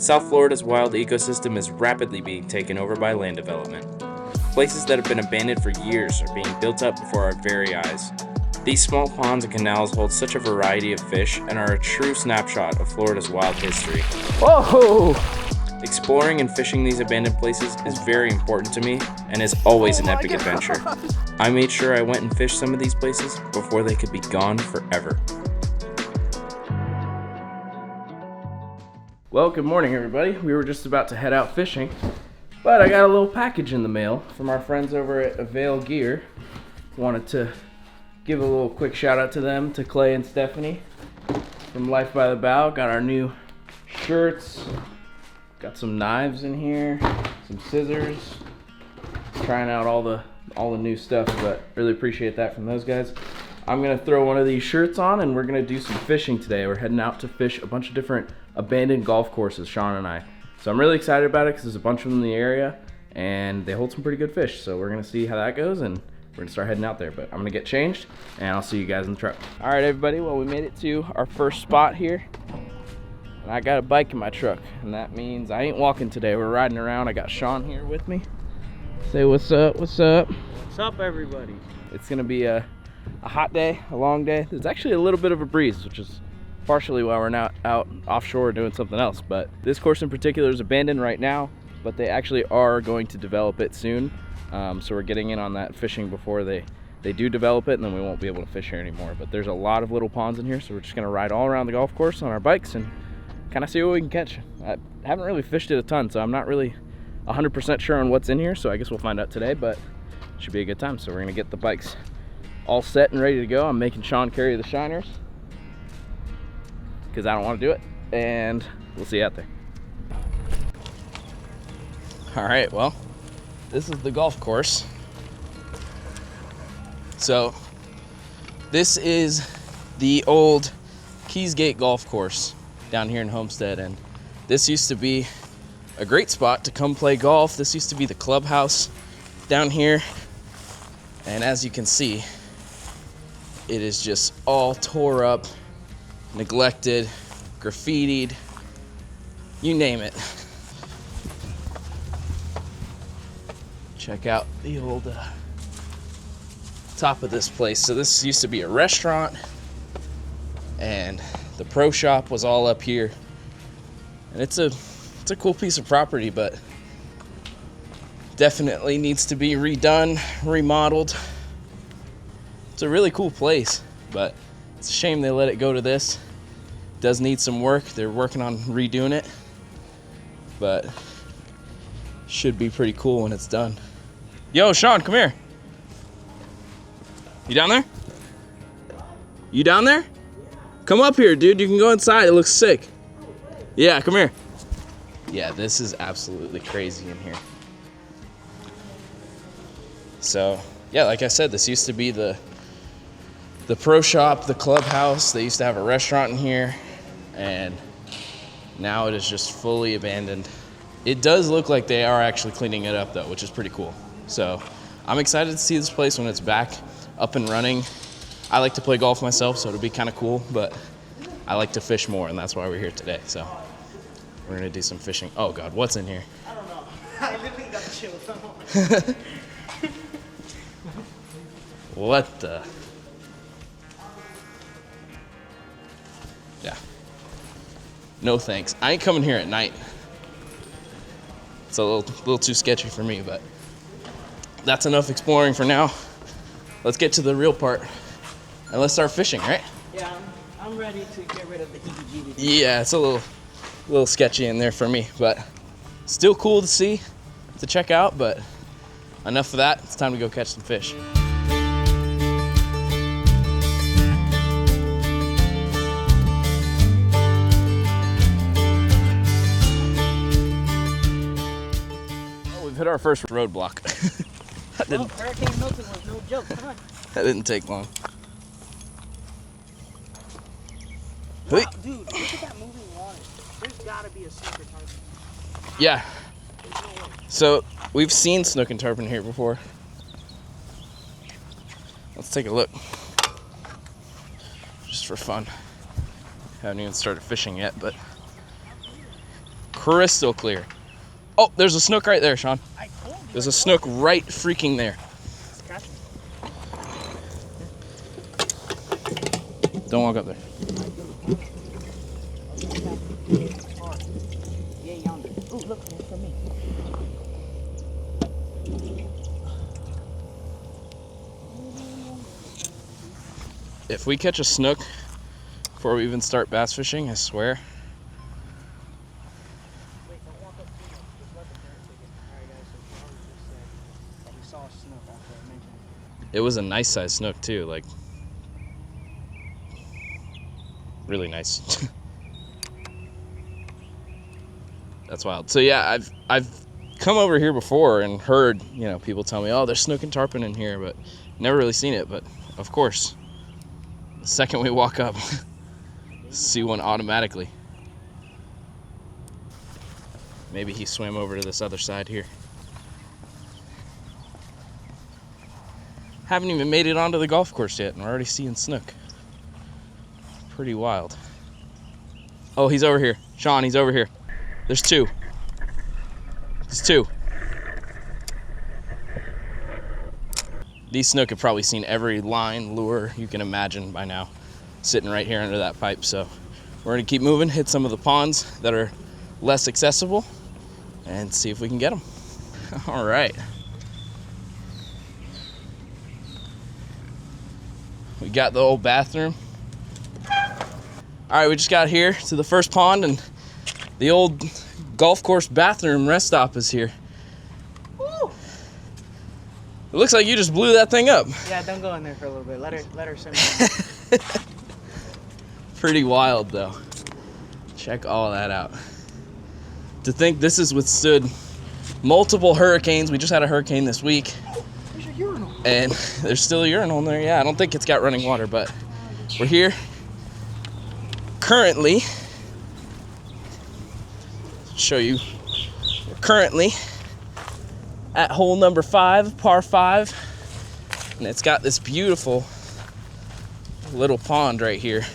South Florida's wild ecosystem is rapidly being taken over by land development. Places that have been abandoned for years are being built up before our very eyes. These small ponds and canals hold such a variety of fish and are a true snapshot of Florida's wild history. Whoa! Exploring and fishing these abandoned places is very important to me and is always an epic adventure. I made sure I went and fished some of these places before they could be gone forever. Well, good morning everybody. We were just about to head out fishing, but I got a little package in the mail from our friends over at Avail Gear. Wanted to give a little quick shout out to them, to Clay and Stephanie from Life by the Bow. Got our new shirts, got some knives in here, some scissors, trying out all the new stuff, but really appreciate that from those guys. I'm gonna throw one of these shirts on and we're gonna do some fishing today. We're heading out to fish a bunch of different abandoned golf courses, Sean and I. So I'm really excited about it because there's a bunch of them in the area and they hold some pretty good fish. So we're gonna see how that goes and we're gonna start heading out there, but I'm gonna get changed and I'll see you guys in the truck. All right, everybody, well, we made it to our first spot here. And I got a bike in my truck, and that means I ain't walking today. We're riding around. I got Sean here with me. Say what's up, what's up? What's up, everybody? It's gonna be a hot day, a long day. There's actually a little bit of a breeze, which is partially why we're not out offshore doing something else. But this course in particular is abandoned right now, but they actually are going to develop it soon. So we're getting in on that fishing before they do develop it, and then we won't be able to fish here anymore. But there's a lot of little ponds in here, so we're just gonna ride all around the golf course on our bikes and kind of see what we can catch. I haven't really fished it a ton, so I'm not really 100% sure on what's in here, so I guess we'll find out today, but it should be a good time. So we're gonna get the bikes all set and ready to go. I'm making Sean carry the shiners because I don't want to do it, and we'll see you out there. All right, well, this is the golf course. So this is the old Keys Gate golf course down here in Homestead, and this used to be a great spot to come play golf. This used to be the clubhouse down here, and as you can see, it is just all tore up, neglected, graffitied, you name it. Check out the old top of this place. So this used to be a restaurant, and the pro shop was all up here, and it's a cool piece of property, but definitely needs to be redone, remodeled. It's a really cool place, but it's a shame they let it go to this. It does need some work. They're working on redoing it, but should be pretty cool when it's done. Yo, Sean, come here. You down there? You down there? Come up here, dude. You can go inside. It looks sick. Yeah, come here. Yeah, this is absolutely crazy in here. So, yeah, like I said, this used to be the pro shop, the clubhouse. They used to have a restaurant in here, and now it is just fully abandoned. It does look like they are actually cleaning it up, though, which is pretty cool. So I'm excited to see this place when it's back up and running. I like to play golf myself, so it'll be kind of cool, but I like to fish more, and that's why we're here today. So we're gonna do some fishing. Oh God, what's in here? I don't know. I literally got chills. What the? Yeah. No thanks. I ain't coming here at night. It's a little too sketchy for me, but that's enough exploring for now. Let's get to the real part and let's start fishing, right? Yeah, I'm ready to get rid of the heebie-jeebies. Yeah, it's a little sketchy in there for me, but still cool to see, to check out, but enough of that. It's time to go catch some fish. Oh, we've hit our first roadblock. Hurricane Milton was no joke. Come on. That didn't take long. Wow, dude, look at that moving water. There's gotta be a snook or tarpon. Yeah. There's no way. So we've seen snook and tarpon here before. Let's take a look. Just for fun. Haven't even started fishing yet, but crystal clear. Oh, there's a snook right there, Sean. I told you. There's a snook right freaking there. Catch me. Don't walk up there. Yeah, yonder. Ooh, look, it's for me. If we catch a snook before we even start bass fishing, I swear. Wait, don't walk up too much. Just let the parents take it. Alright, guys, so Sean just said that he saw a snook after I mentioned it. It was a nice sized snook too, like really nice. That's wild. So yeah, I've come over here before and heard, you know, people tell me, oh, there's snook and tarpon in here, but never really seen it. But of course, the second we walk up, see one automatically. Maybe he swam over to this other side here. Haven't even made it onto the golf course yet, and we're already seeing snook. Pretty wild. Oh, he's over here. Sean, he's over here. There's two. There's two. These snook have probably seen every line, lure you can imagine by now, sitting right here under that pipe. So we're gonna keep moving, hit some of the ponds that are less accessible, and see if we can get them. All right. We got the old bathroom. All right, we just got here to the first pond, and the old golf course bathroom rest stop is here. Woo! It looks like you just blew that thing up. Yeah, don't go in there for a little bit. Let her swim. Pretty wild though. Check all that out. To think this has withstood multiple hurricanes. We just had a hurricane this week. There's your urinal. And there's still a urinal in there. Yeah, I don't think it's got running water, but we're here currently. Show you. We're currently at hole number 5, par 5, and it's got this beautiful little pond right here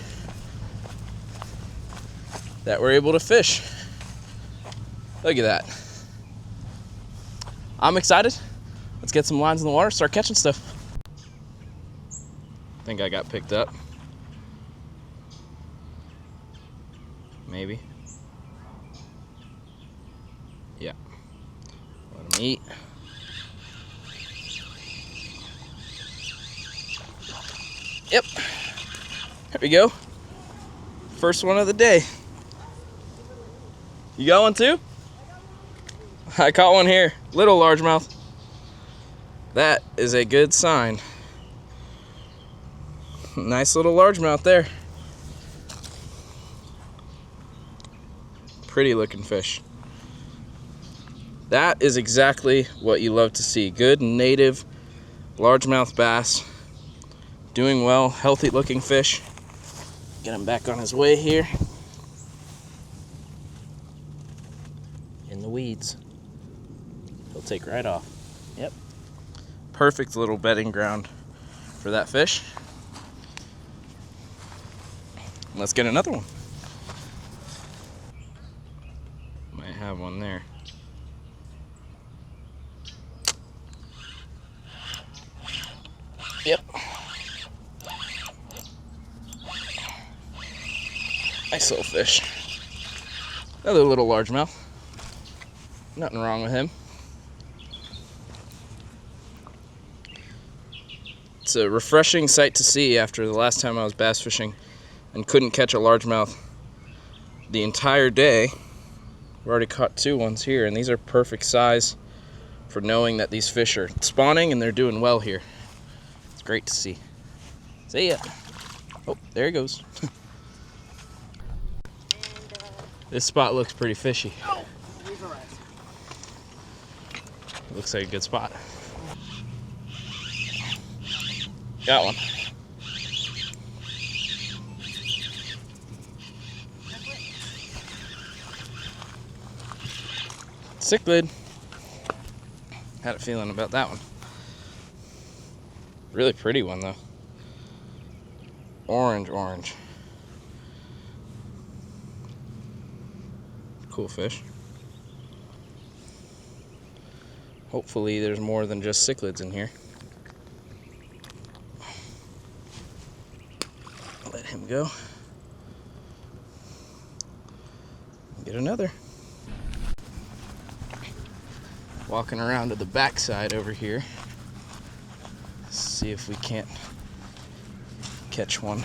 that we're able to fish. Look at that. I'm excited. Let's get some lines in the water, start catching stuff. I think I got picked up. Maybe. Yeah. Let him eat. Yep. There we go. First one of the day. You got one too? I caught one here. Little largemouth. That is a good sign. Nice little largemouth there. Pretty looking fish. That is exactly what you love to see. Good native largemouth bass. Doing well, healthy looking fish. Get him back on his way here. In the weeds. He'll take right off. Yep. Perfect little bedding ground for that fish. Let's get another one. Might have one there. Yep. Nice little fish. Another little largemouth. Nothing wrong with him. It's a refreshing sight to see after the last time I was bass fishing and couldn't catch a largemouth the entire day. We've already caught 2 ones here, and these are perfect size for knowing that these fish are spawning and they're doing well here. It's great to see. See ya. Oh, there he goes. This spot looks pretty fishy. Oh, he's a rat. Looks like a good spot. Got one. Cichlid. Had a feeling about that one. Really pretty one though. Orange. Cool fish. hopefully there's more than just cichlids in here. Let him go. Get another. Walking around to the backside over here. See if we can't catch one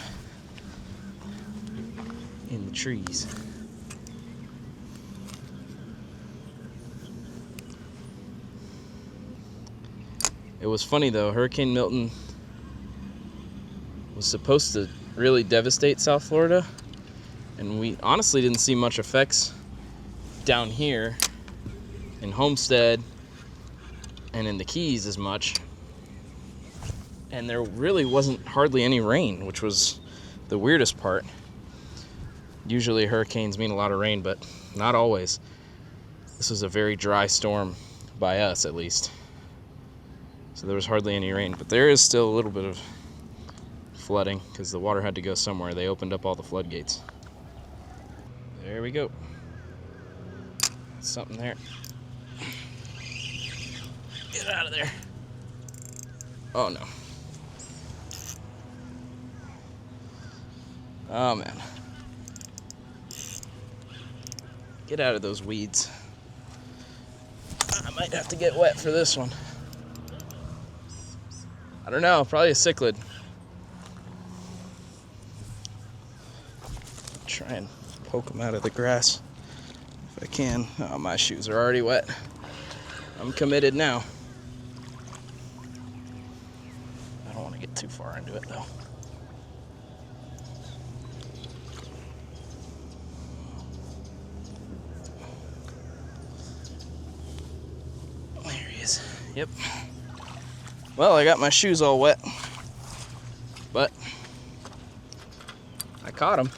in the trees. It was funny though, Hurricane Milton was supposed to really devastate South Florida, and we honestly didn't see much effects down here in Homestead and in the Keys as much. And there really wasn't hardly any rain, which was the weirdest part. Usually hurricanes mean a lot of rain, but not always. This was a very dry storm, by us at least. So there was hardly any rain, but there is still a little bit of flooding because the water had to go somewhere. They opened up all the floodgates. There we go. Something there. Get out of there. Oh no. Oh man. Get out of those weeds. I might have to get wet for this one. I don't know, probably a cichlid. Try and poke them out of the grass if I can. Oh, my shoes are already wet. I'm committed now. I don't want to get too far into it though. There he is. Yep. Well, I got my shoes all wet, but I caught him.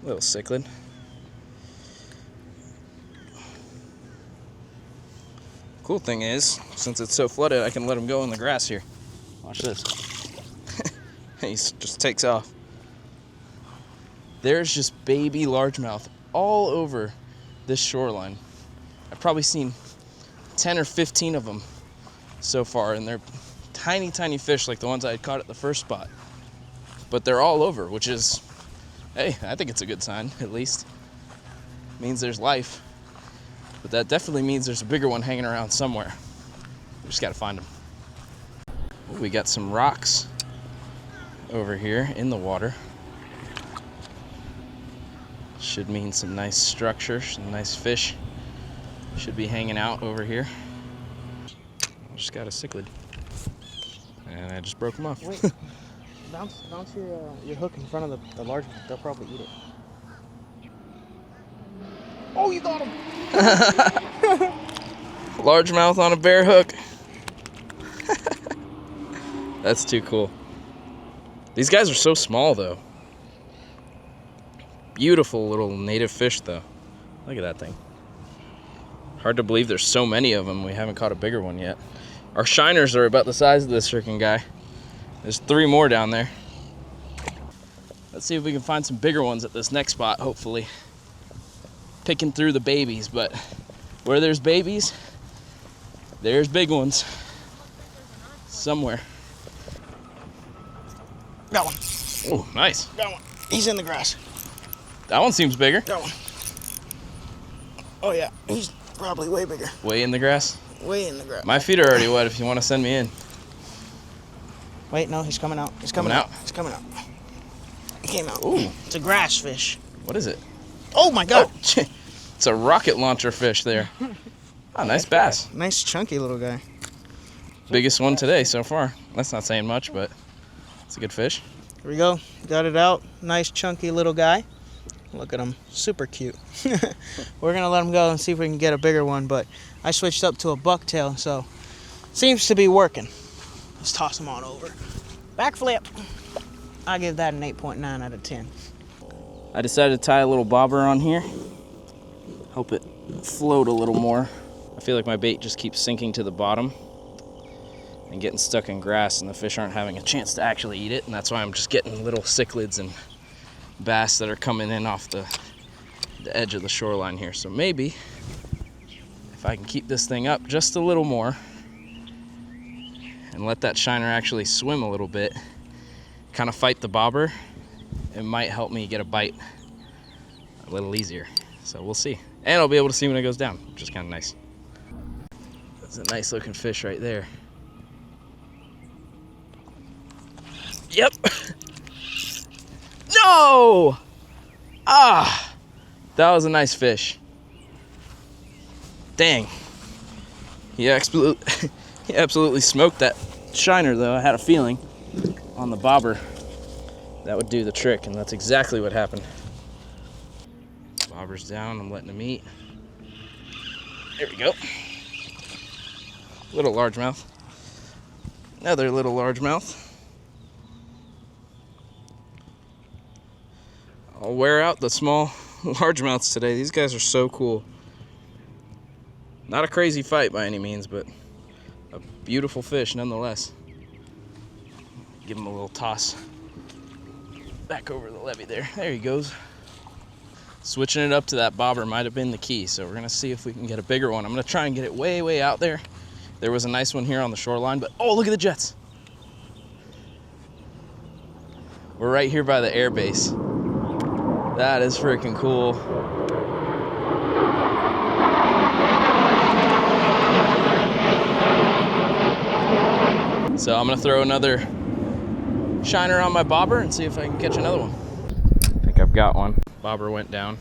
Little cichlid. Cool thing is, since it's so flooded, I can let him go in the grass here. Watch this. He just takes off. There's just baby largemouth all over this shoreline. I've probably seen 10 or 15 of them so far, and they're tiny, tiny fish like the ones I had caught at the first spot. But they're all over, which is, hey, I think it's a good sign, at least. It means there's life. But that definitely means there's a bigger one hanging around somewhere. We just gotta find them. Ooh, we got some rocks over here in the water. Should mean some nice structure, some nice fish should be hanging out over here. I just got a cichlid, and I just broke him off. Wait, bounce your hook in front of the large one. They'll probably eat it. Oh, you got him! Largemouth on a bear hook. That's too cool. These guys are so small though. Beautiful little native fish though. Look at that thing. Hard to believe there's so many of them. We haven't caught a bigger one yet. Our shiners are about the size of this freaking guy. There's 3 more down there. Let's see if we can find some bigger ones at this next spot, hopefully. Picking through the babies, but where there's babies, there's big ones. Somewhere. Got one. Oh, nice. Got one. He's in the grass. That one seems bigger. Got one. Oh yeah, he's probably way bigger. Way in the grass? Way in the grass. My feet are already wet if you want to send me in. Wait, no, he's coming out. He's coming out. He's coming out. He came out. Ooh. It's a grass fish. What is it? Oh my god. Oh, it's a rocket launcher fish there. Oh, nice bass. Nice chunky little guy. Biggest one today so far. That's not saying much, but it's a good fish. Here we go. Got it out. Nice chunky little guy. Look at him. Super cute. We're going to let him go and see if we can get a bigger one, but I switched up to a bucktail, so seems to be working. Let's toss him on over. Backflip. I give that an 8.9 out of 10. I decided to tie a little bobber on here. Hope it float a little more. I feel like my bait just keeps sinking to the bottom and getting stuck in grass, and the fish aren't having a chance to actually eat it, and that's why I'm just getting little cichlids and bass that are coming in off the the edge of the shoreline here. So maybe if I can keep this thing up just a little more and let that shiner actually swim a little bit, kind of fight the bobber, it might help me get a bite a little easier. So we'll see. And I'll be able to see when it goes down, which is kind of nice. That's a nice looking fish right there. Yep. No! Ah! That was a nice fish. Dang. He absolutely smoked that shiner though. I had a feeling on the bobber that would do the trick, and that's exactly what happened. Bobber's down, I'm letting him eat. There we go. Little largemouth. Another little largemouth. I'll wear out the small largemouths today. These guys are so cool. Not a crazy fight by any means, but a beautiful fish nonetheless. Give him a little toss back over the levee there. There he goes. Switching it up to that bobber might have been the key, so we're gonna see if we can get a bigger one. I'm gonna try and get it way, way out there. There was a nice one here on the shoreline, but oh, look at the jets. We're right here by the air base. That is freaking cool. So I'm gonna throw another shiner on my bobber and see if I can catch another one. I think I've got one. Bobber went down.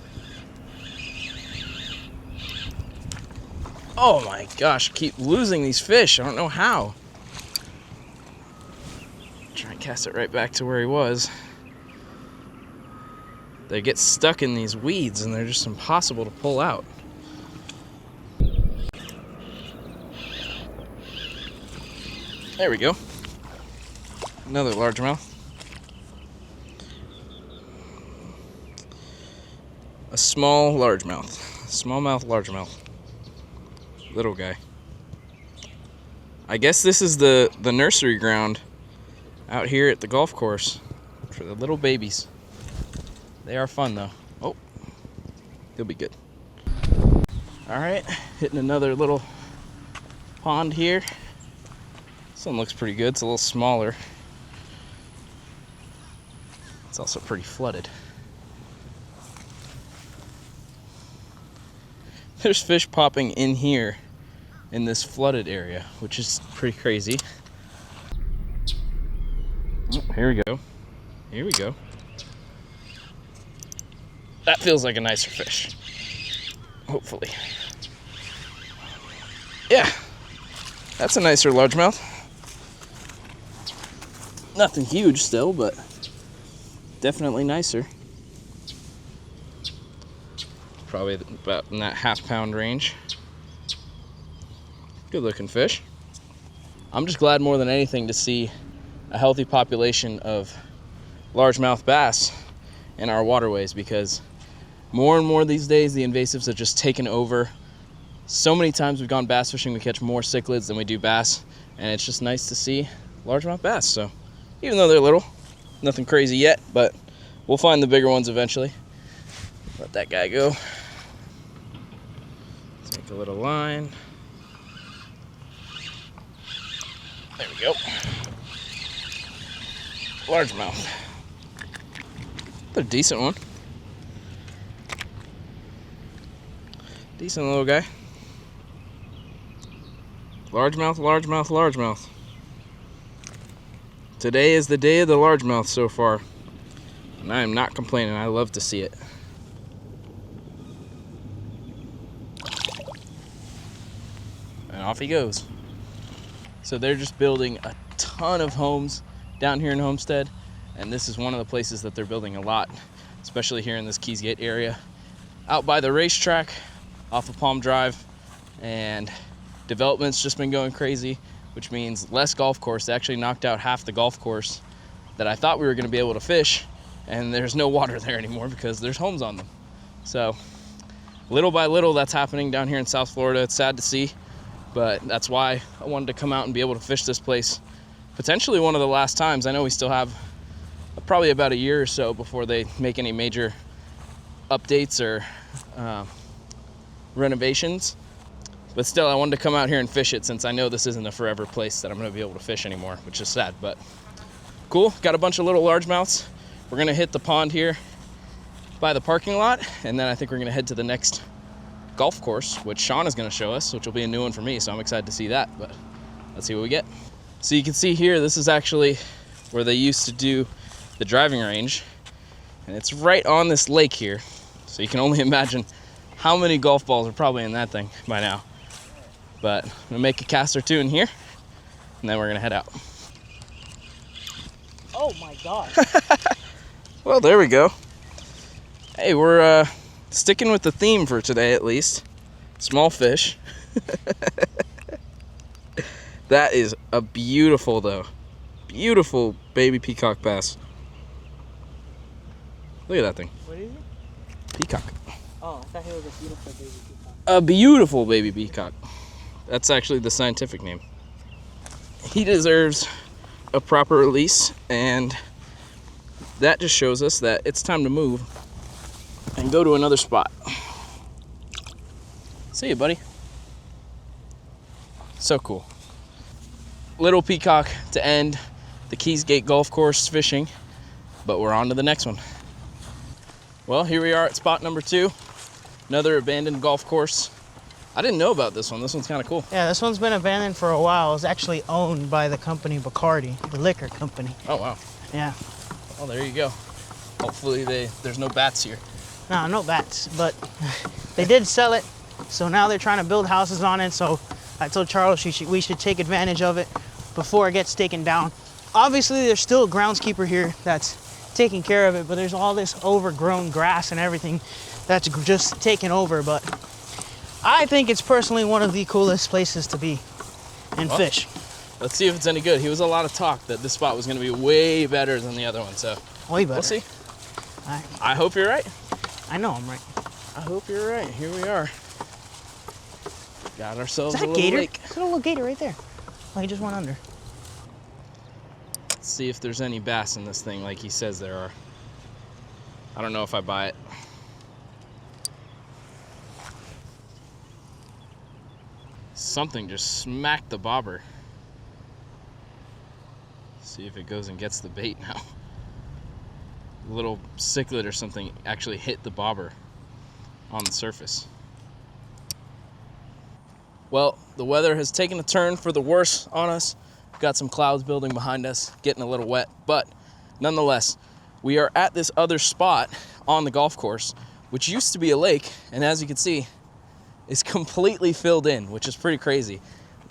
Oh my gosh, I keep losing these fish. I don't know how. Try and cast it right back to where he was. They get stuck in these weeds and they're just impossible to pull out. There we go. Another largemouth. A small largemouth. Smallmouth largemouth. Little guy. I guess this is the nursery ground out here at the golf course for the little babies. They are fun though. Oh, he'll be good. All right, hitting another little pond here. This one looks pretty good. It's a little smaller. It's also pretty flooded. There's fish popping in here in this flooded area, which is pretty crazy. Oh, here we go. Here we go. That feels like a nicer fish. Hopefully. Yeah, that's a nicer largemouth. Nothing huge still, but definitely nicer. Probably about in that half-pound range. Good looking fish. I'm just glad more than anything to see a healthy population of largemouth bass in our waterways, because more and more these days the invasives have just taken over. So many times we've gone bass fishing, we catch more cichlids than we do bass, and it's just nice to see largemouth bass. So even though they're little, nothing crazy yet, but we'll find the bigger ones eventually. Let that guy go. Take a little line. There we go. Largemouth. They're a decent one. Decent little guy. Largemouth, largemouth, largemouth. Today is the day of the largemouth so far, and I am not complaining. I love to see it. And off he goes. So they're just building a ton of homes down here in Homestead, and this is one of the places that they're building a lot, especially here in this Keys Gate area. Out by the racetrack, off of Palm Drive, and development's just been going crazy, which means less golf course. They actually knocked out half the golf course that I thought we were gonna be able to fish, and there's no water there anymore because there's homes on them. So little by little that's happening down here in South Florida. It's sad to see, but that's why I wanted to come out and be able to fish this place. Potentially one of the last times. I know we still have probably about a year or so before they make any major updates or renovations. But still, I wanted to come out here and fish it since I know this isn't a forever place that I'm going to be able to fish anymore, which is sad, but cool. Got a bunch of little largemouths. We're going to hit the pond here by the parking lot, and then I think we're going to head to the next golf course, which Sean is going to show us, which will be a new one for me, so I'm excited to see that, but let's see what we get. So you can see here, this is actually where they used to do the driving range, and it's right on this lake here, so you can only imagine how many golf balls are probably in that thing by now. But I'm gonna make a cast or two in here, and then we're gonna head out. Oh my God. Well, there we go. Hey, we're sticking with the theme for today at least. Small fish. That is a beautiful though. Beautiful baby peacock bass. Look at that thing. What is it? Peacock. Oh, I thought he was a beautiful baby peacock. A beautiful baby peacock. That's actually the scientific name. He deserves a proper release, and that just shows us that it's time to move and go to another spot. See you, buddy. So cool. Little peacock to end the Keys Gate Golf Course fishing, but we're on to the next one. Well, here we are at spot number 2, another abandoned golf course. I didn't know about this one. This one's kind of cool. Yeah, this one's been abandoned for a while. It's actually owned by the company Bacardi, the liquor company. Oh, wow. Yeah. Well, there you go. Hopefully there's no bats here. No bats, but they did sell it, so now they're trying to build houses on it, so I told Charles we should take advantage of it before it gets taken down. Obviously, there's still a groundskeeper here that's taking care of it, but there's all this overgrown grass and everything that's just taken over, but I think it's personally one of the coolest places to be and fish. Let's see if it's any good. He was a lot of talk that this spot was going to be way better than the other one, so way better. We'll see. Right. I hope you're right. I know I'm right. I hope you're right. Here we are. Got ourselves Is that a a little gator? lake. There's a little gator right there. Oh, he just went under. Let's see if there's any bass in this thing like he says there are. I don't know if I buy it. Something just smacked the bobber. See if it goes and gets the bait now. A little cichlid or something actually hit the bobber on the surface. Well, the weather has taken a turn for the worse on us. We've got some clouds building behind us, getting a little wet, but nonetheless, we are at this other spot on the golf course, which used to be a lake, and as you can see, is completely filled in, which is pretty crazy.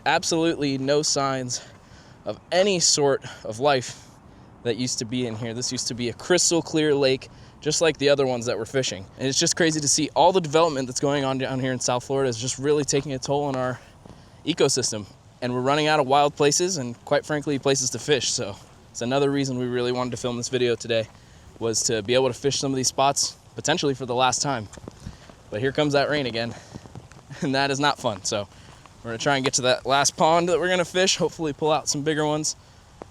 Absolutely no signs of any sort of life that used to be in here. This used to be a crystal clear lake, just like the other ones that we're fishing. And it's just crazy to see all the development that's going on down here in South Florida is just really taking a toll on our ecosystem. And we're running out of wild places and, quite frankly, places to fish. So it's another reason we really wanted to film this video today, was to be able to fish some of these spots, potentially for the last time. But here comes that rain again, and that is not fun. So we're gonna try and get to that last pond that we're gonna fish, hopefully pull out some bigger ones.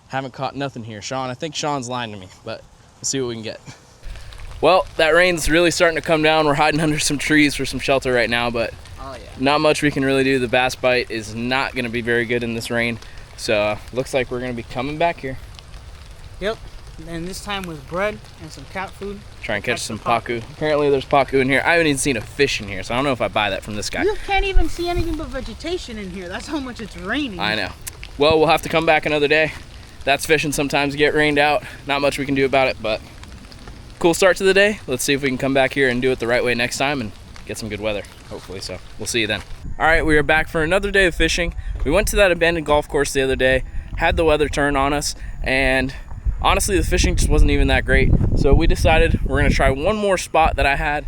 Haven't caught nothing here. I think Sean's lying to me, but we'll see what we can get. Well, that rain's really starting to come down. We're hiding under some trees for some shelter right now, but not much we can really do. The bass bite is not gonna be very good in this rain. So looks like we're gonna be coming back here. Yep, and this time with bread and some cat food. Try and catch some pacu. Apparently there's pacu in here. I haven't even seen a fish in here, so I don't know if I buy that from this guy. You can't even see anything but vegetation in here. That's how much it's raining. I know. Well, we'll have to come back another day. That's fishing, sometimes get rained out. Not much we can do about it, but cool start to the day. Let's see if we can come back here and do it the right way next time and get some good weather, hopefully. So we'll see you then. All right, we are back for another day of fishing. We went to that abandoned golf course the other day, had the weather turn on us, and honestly, the fishing just wasn't even that great. So we decided we're gonna try one more spot that I had.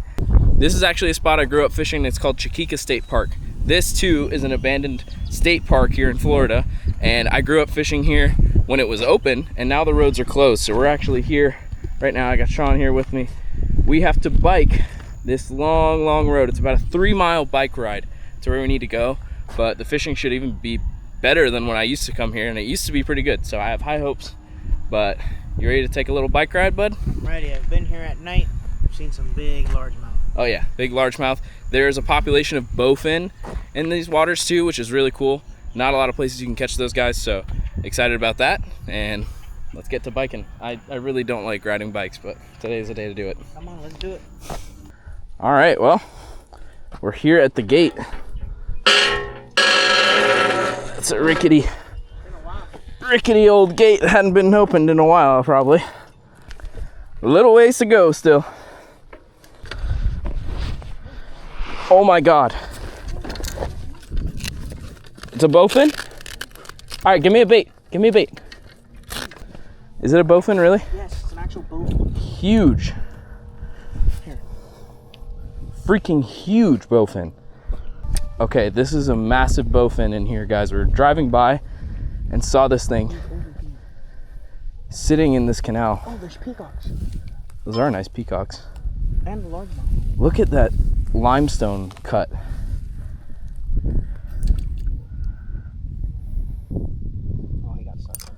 This is actually a spot I grew up fishing. It's called Chiquita State Park. This too is an abandoned state park here in Florida, and I grew up fishing here when it was open, and now the roads are closed. So we're actually here right now. I got Sean here with me. We have to bike this long road. It's about a 3-mile bike ride to where we need to go, but the fishing should even be better than when I used to come here, and it used to be pretty good. So I have high hopes. But you ready to take a little bike ride, bud? I'm ready. I've been here at night seen some big largemouth. Oh yeah, big largemouth. There's a population of bowfin in these waters too, which is really cool. Not a lot of places you can catch those guys, so excited about that. And let's get to biking. I really don't like riding bikes, but today's the day to do it. Come on, let's do it. All right, well, we're here at the gate. It's a rickety old gate that hadn't been opened in a while, probably. A little ways to go still. Oh my God. It's a bowfin? All right, give me a bait. Give me a bait. Is it a bowfin, really? Yes, it's an actual bowfin. Huge. Here. Freaking huge bowfin. Okay, this is a massive bowfin in here, guys. We were driving by and saw this thing sitting in this canal. Oh, there's peacocks. Those are nice peacocks. And the largemouth. Look at that limestone cut. Oh, he got stuck.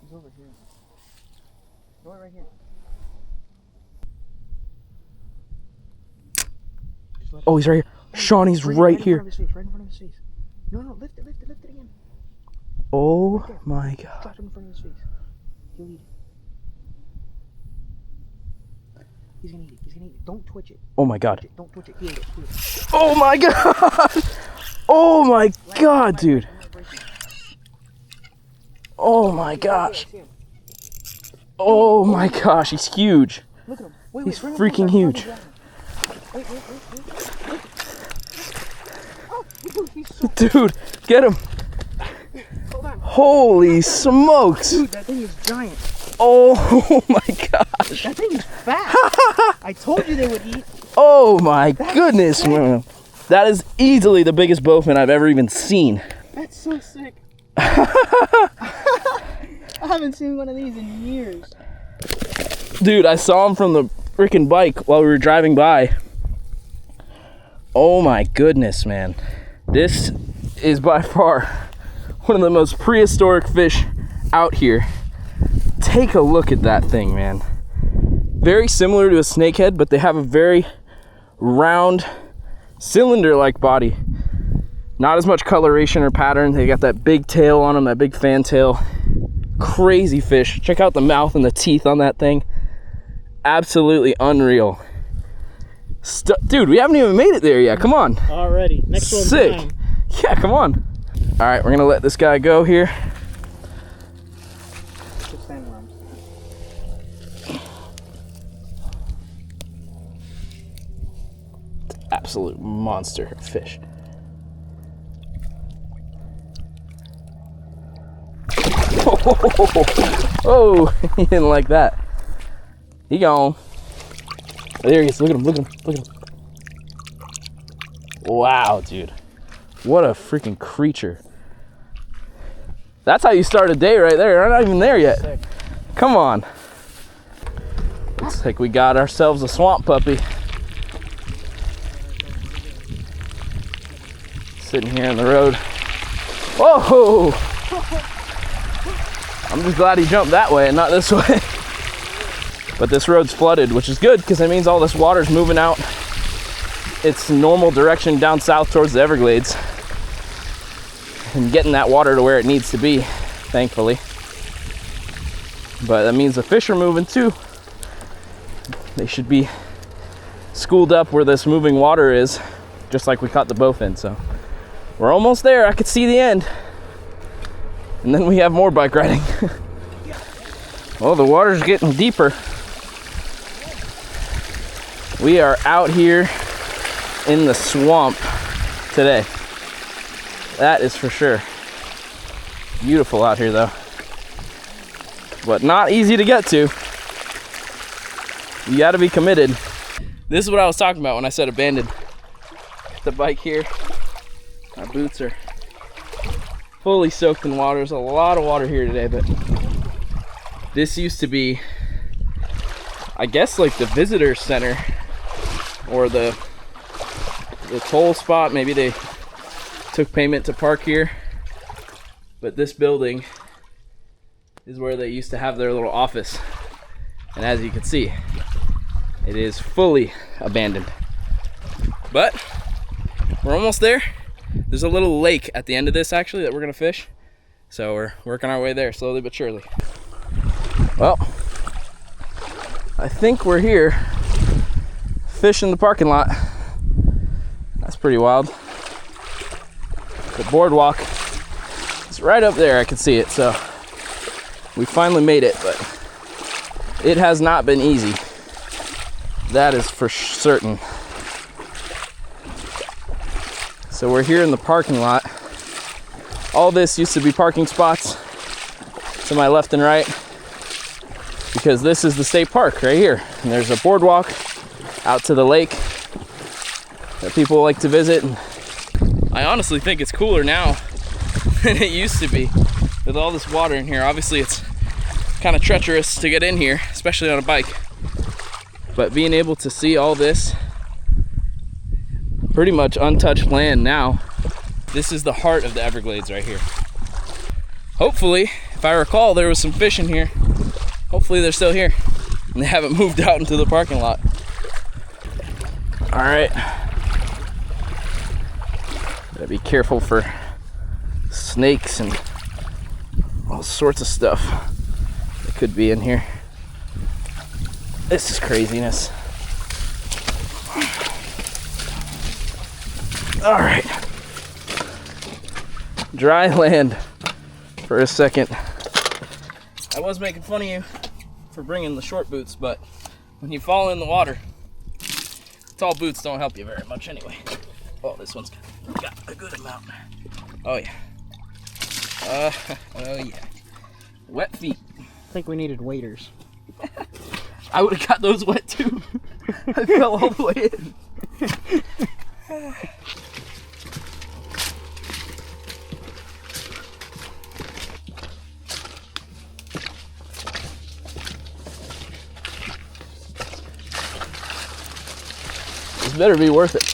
He's over here. Go right here. Oh, he's right here. Sean, he's right here. Right in front of his face. No, lift it again. Oh Right my God. Drop it in front of his face. He'll eat it. He's gonna eat it. Don't twitch it. Oh my God. Don't twitch it. He ate it. Oh my God. Oh my God, dude. Oh my gosh. Oh my gosh, he's huge. Look at him. Wait, He's bring him freaking closer. huge. Wait. Oh, he's so Dude, get him. Hold on. Holy smokes. Dude, that thing is giant. Oh my gosh. That thing is fat. I told you they would eat. Oh my goodness, man. That is easily the biggest bowfin I've ever even seen. That's so sick. I haven't seen one of these in years. Dude, I saw him from the freaking bike while we were driving by. Oh my goodness, man. This is by far one of the most prehistoric fish out here. Take a look at that thing, man. Very similar to a snakehead, but they have a very round, cylinder-like body. Not as much coloration or pattern. They got that big tail on them, that big fan tail. Crazy fish. Check out the mouth and the teeth on that thing. Absolutely unreal. Dude, we haven't even made it there yet. Come on. Already. Next one. Sick. Yeah, come on. All right, we're gonna let this guy go here. Absolute monster of fish. Oh, he didn't like that. He gone. There he is. Look at him. Wow, dude. What a freaking creature. That's how you start a day right there. We're not even there yet. Sick. Come on. Looks like we got ourselves a swamp puppy. Sitting here in the road. Whoa! I'm just glad he jumped that way and not this way. But this road's flooded, which is good because that means all this water's moving out its normal direction down south towards the Everglades and getting that water to where it needs to be, thankfully. But that means the fish are moving too. They should be schooled up where this moving water is, just like we caught the bowfin. So we're almost there. I could see the end. And then we have more bike riding. Oh, the water's getting deeper. We are out here in the swamp today. That is for sure. Beautiful out here though. But not easy to get to. You gotta be committed. This is what I was talking about when I said abandoned. Got the bike here. My boots are fully soaked in water. There's a lot of water here today, but this used to be, I guess, like the visitor center or the toll spot. Maybe they took payment to park here, but this building is where they used to have their little office. And as you can see, it is fully abandoned. But we're almost there. There's a little lake at the end of this actually that we're gonna fish. So we're working our way there slowly but surely. Well, I think we're here fishing the parking lot. That's pretty wild. The boardwalk is right up there, I can see it. So we finally made it, but it has not been easy. That is for certain. So we're here in the parking lot. All this used to be parking spots to my left and right, because this is the state park right here. And there's a boardwalk out to the lake that people like to visit. And I honestly think it's cooler now than it used to be with all this water in here. Obviously it's kind of treacherous to get in here, especially on a bike. But being able to see all this pretty much untouched land now, this is the heart of the Everglades right here. Hopefully, if I recall, there was some fish in here. Hopefully they're still here and they haven't moved out into the parking lot. All right. Gotta be careful for snakes and all sorts of stuff that could be in here. This is craziness. All right. Dry land for a second. I was making fun of you for bringing the short boots, but when you fall in the water, tall boots don't help you very much anyway. Oh, this one's got a good amount. Oh yeah. Oh yeah. Wet feet. I think we needed waders. I would have got those wet too. I fell all the way in. This better be worth it.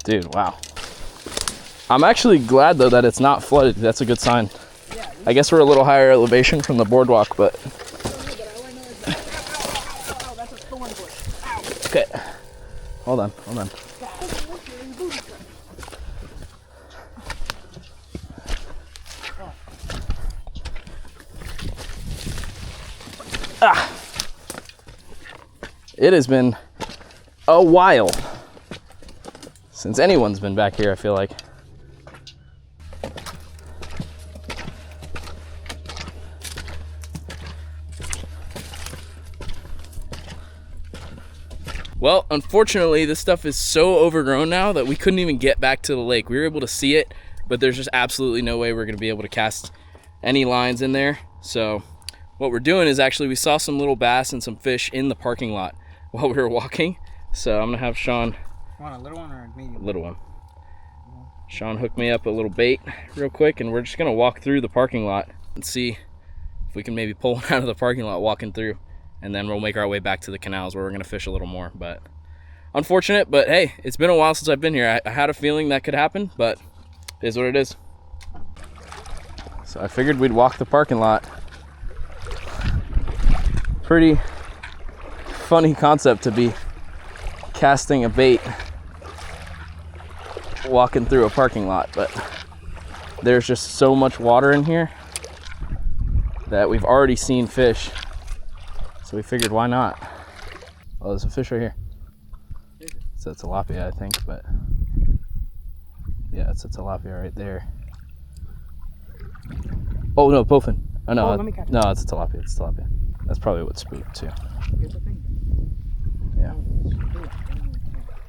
Dude, wow. I'm actually glad though that it's not flooded. That's a good sign. I guess we're a little higher elevation from the boardwalk, but okay. Hold on. It has been a while since anyone's been back here, I feel like. Well, unfortunately, this stuff is so overgrown now that we couldn't even get back to the lake. We were able to see it, but there's just absolutely no way we're gonna be able to cast any lines in there. So what we're doing is actually, we saw some little bass and some fish in the parking lot while we were walking. So I'm gonna have Sean. Want a little one or a medium? Little one. Sean hooked me up a little bait real quick, and we're just gonna walk through the parking lot and see if we can maybe pull one out of the parking lot walking through. And then we'll make our way back to the canals where we're gonna fish a little more. But unfortunate, but hey, it's been a while since I've been here. I had a feeling that could happen, but it is what it is. So I figured we'd walk the parking lot. Pretty funny concept to be casting a bait walking through a parking lot, but there's just so much water in here that we've already seen fish. So we figured, why not? Oh, there's a fish right here. It's a tilapia, I think, but yeah, it's a tilapia right there. Oh no, bowfin. Oh no, let me catch it. no, it's a tilapia. It's a tilapia. That's probably what spooked too. Here's the thing. Yeah.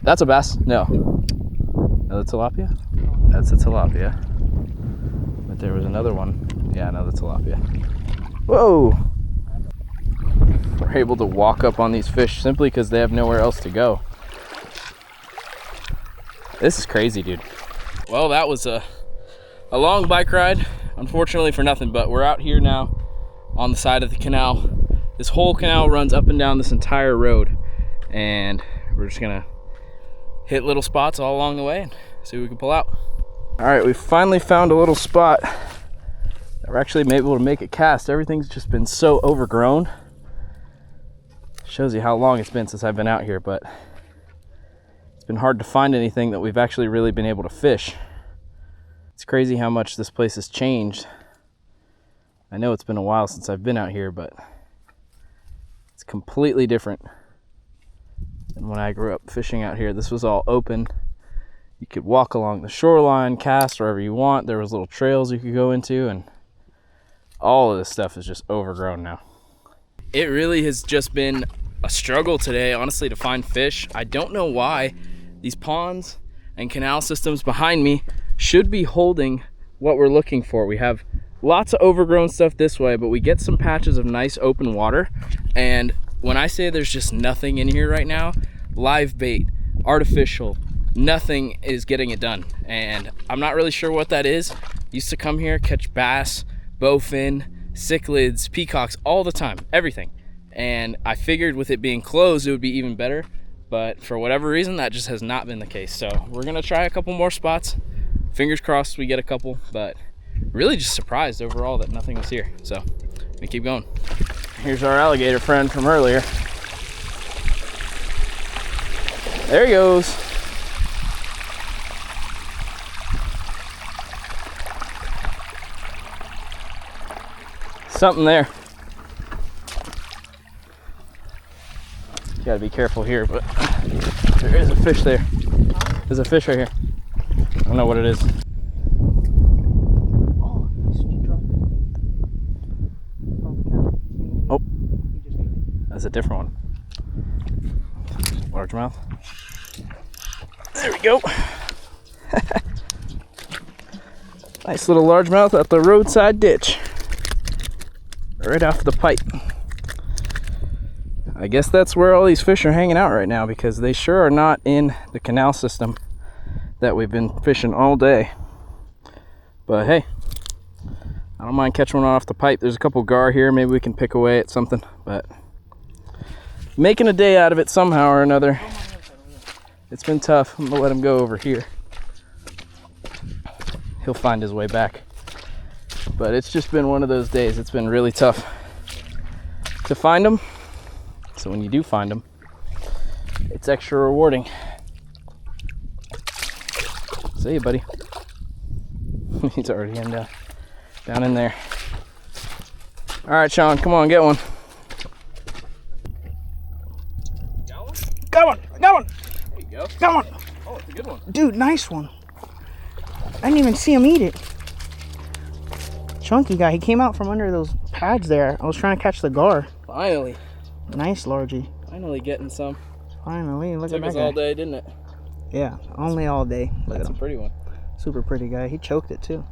That's a bass. No. Another tilapia? That's a tilapia. But there was another one. Yeah, another tilapia. Whoa! we're able to walk up on these fish simply because they have nowhere else to go. This is crazy, dude. Well, that was a long bike ride, unfortunately for nothing, but we're out here now on the side of the canal. This whole canal runs up and down this entire road, and we're just gonna hit little spots all along the way and see what we can pull out. All right, we finally found a little spot that we're actually able to make a cast. Everything's just been so overgrown. Shows you how long it's been since I've been out here, but it's been hard to find anything that we've actually really been able to fish. It's crazy how much this place has changed. I know it's been a while since I've been out here, but it's completely different than when I grew up fishing out here. This was all open. You could walk along the shoreline, cast wherever you want. There was little trails you could go into, and all of this stuff is just overgrown now. It really has just been a struggle today, honestly, to find fish. I don't know why. These ponds and canal systems behind me should be holding what we're looking for. We have lots of overgrown stuff this way, but we get some patches of nice open water. And when I say there's just nothing in here right now, live bait, artificial, nothing is getting it done. And I'm not really sure what that is. Used to come here, catch bass, bowfin, cichlids, peacocks all the time, everything. And I figured with it being closed, it would be even better. But for whatever reason, that just has not been the case. So we're gonna try a couple more spots. Fingers crossed we get a couple, but really just surprised overall that nothing was here. So we keep going. Here's our alligator friend from earlier. There he goes. Something there. You gotta be careful here, but there is a fish there. There's a fish right here. I don't know what it is. Oh, that's a different one. Largemouth. There we go. Nice little largemouth at the roadside ditch. Right off the pipe. I guess that's where all these fish are hanging out right now, because they sure are not in the canal system that we've been fishing all day. But hey, I don't mind catching one off the pipe. There's a couple gar here. Maybe we can pick away at something, but making a day out of it somehow or another. It's been tough. I'm gonna let him go over here. He'll find his way back. But it's just been one of those days. It's been really tough to find them. So when you do find them, it's extra rewarding. See you, buddy. He's already down in there. All right, Sean, come on, get one. Got one? Got one! Got one! There you go. Got one! Oh, it's a good one. Dude, nice one. I didn't even see him eat it. Chunky guy. He came out from under those pads there. I was trying to catch the gar. Finally. Nice, Largy. Finally getting some. Finally, look at Took that us guy. all day, didn't it? Yeah, only all day. Look That's at a him. pretty one. Super pretty guy. He choked it too.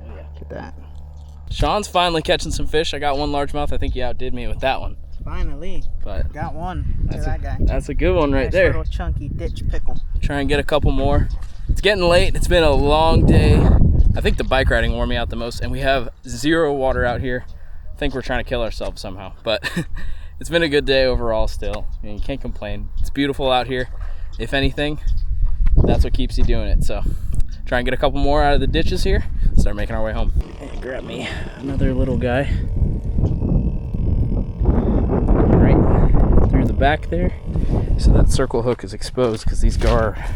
Oh yeah. Look at that. Sean's finally catching some fish. I got one largemouth. I think he outdid me with that one. Finally. But Got one. Look at that guy. that's a good one right Nice there. little chunky ditch pickle. Try and get a couple more. It's getting late. It's been a long day. I think the bike riding wore me out the most, and we have zero water out here. I think we're trying to kill ourselves somehow, but it's been a good day overall still. I mean, you can't complain. It's beautiful out here. If anything, that's what keeps you doing it. So try and get a couple more out of the ditches here. Start making our way home. Hey, grab me another little guy. Right through the back there. So that circle hook is exposed because these gar are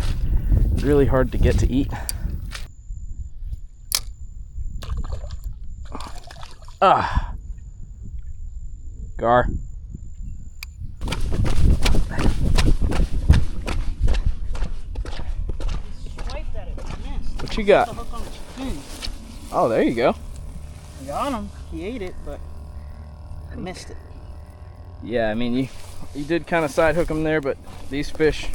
really hard to get to eat. Ah, gar. What you got? Oh, there you go. I got him. He ate it, but I missed it. Yeah, I mean, you did kind of side hook them there, but these fish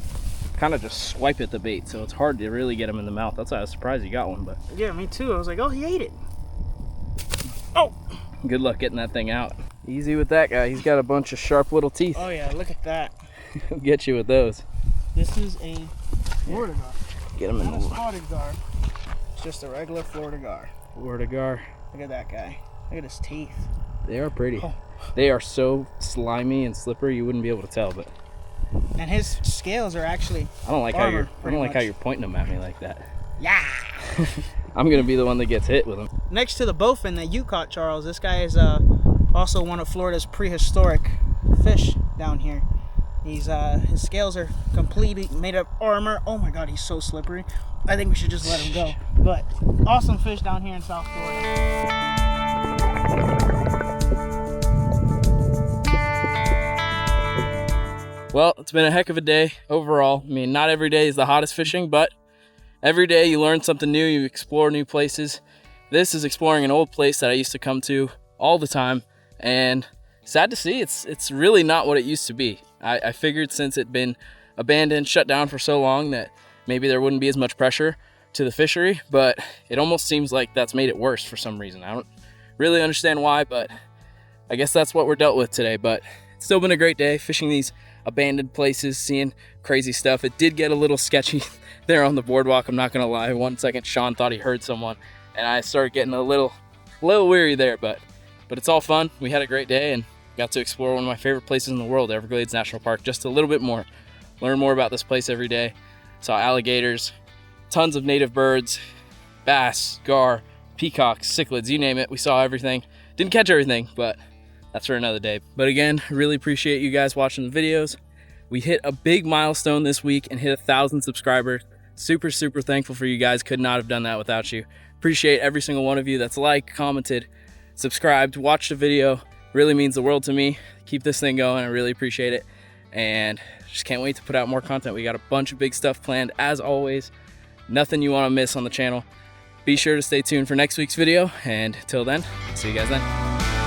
kind of just swipe at the bait, so it's hard to really get them in the mouth. That's why I was surprised you got one, but Yeah, me too. I was like, oh, he ate it. Oh! good luck getting that thing out. Easy with that guy. He's got a bunch of sharp little teeth. Oh yeah, look at that. He'll get you with those. This is a Florida gar. Get him in Not the a spotted gar. It's just a regular Florida gar. Florida gar. Look at that guy. Look at his teeth. They are pretty. Oh. They are so slimy and slippery you wouldn't be able to tell, but And his scales are actually I don't like armor, how pretty much. you're pointing them at me like that. Yeah. I'm gonna be the one that gets hit with them. Next to the bowfin that you caught, Charles, this guy is also one of Florida's prehistoric fish down here. He's his scales are completely made of armor. Oh my god, he's so slippery. I think we should just let him go. But awesome fish down here in South Florida. Well, it's been a heck of a day overall. I mean, not every day is the hottest fishing, but every day you learn something new, you explore new places. This is exploring an old place that I used to come to all the time, and sad to see, it's really not what it used to be. I figured since it'd been abandoned, shut down for so long, that maybe there wouldn't be as much pressure to the fishery, but it almost seems like that's made it worse for some reason. I don't really understand why, but I guess that's what we're dealt with today. But it's still been a great day fishing these abandoned places, seeing crazy stuff. It did get a little sketchy there on the boardwalk, I'm not gonna lie. 1 second Sean thought he heard someone, and I started getting a little weary there, but it's all fun. We had a great day and got to explore one of my favorite places in the world, Everglades National Park, just a little bit more. Learn more about this place every day. Saw alligators, tons of native birds, bass, gar, peacocks, cichlids, you name it. We saw everything. Didn't catch everything, but that's for another day. But again, really appreciate you guys watching the videos. We hit a big milestone this week and hit 1,000 subscribers. Super thankful for you guys. Could not have done that without you. Appreciate every single one of you that's liked, commented, subscribed, watched the video. Really means the world to me. Keep this thing going. I really appreciate it. And just can't wait to put out more content. We got a bunch of big stuff planned as always. Nothing you want to miss on the channel. Be sure to stay tuned for next week's video. And till then, see you guys then.